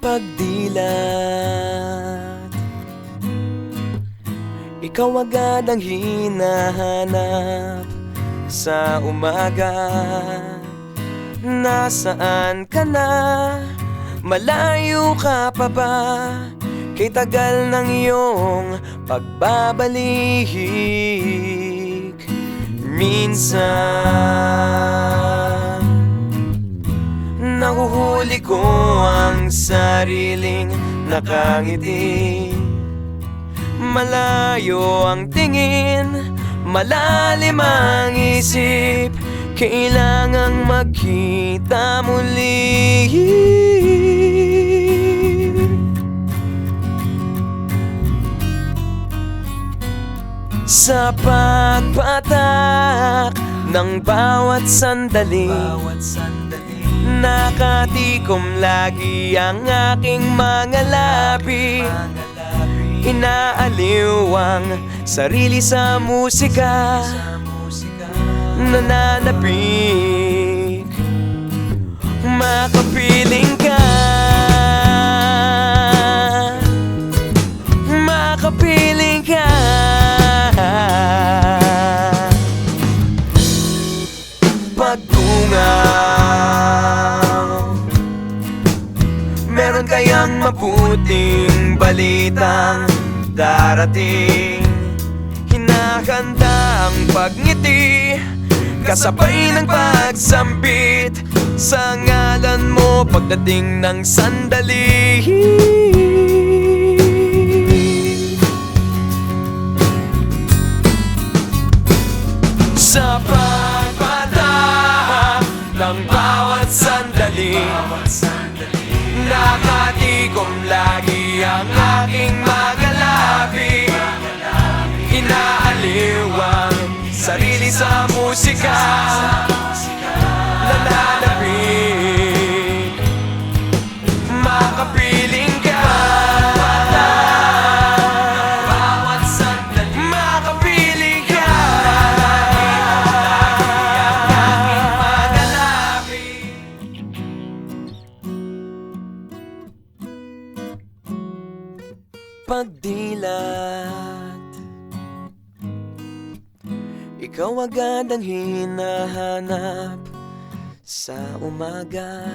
pagdilat. Ikaw agad ang hinahanap sa umaga. Nasaan ka na? Malayo ka pa ba? Kay tagal ng iyong pagbabalik. Minsan nahuhuli ko ang sariling nakangiti. Malayo ang tingin, malalim ang isip. Kailangang magkita muli. Sa pagpatak ng bawat sandali, nakatikom lagi ang aking mga labi. Inaaliw ang sarili sa musika, nananapik, makapiling ka, makapiling ka. Pagtungaw, meron kayang mabuting balitang darating. Hinahanda ang pagngiti, kasabay ng pagsambit sa ngalan mo pagdating ng sandali. Sa pagpatak ng bawat sandali, nakatikom lagi ang aking mga labi. Inaaliw ang sarili sa musika, nananapik, makapiling ka. Bawat sandali, makapiling ka. Pagdilat, ikaw agad ang hinahanap sa umaga.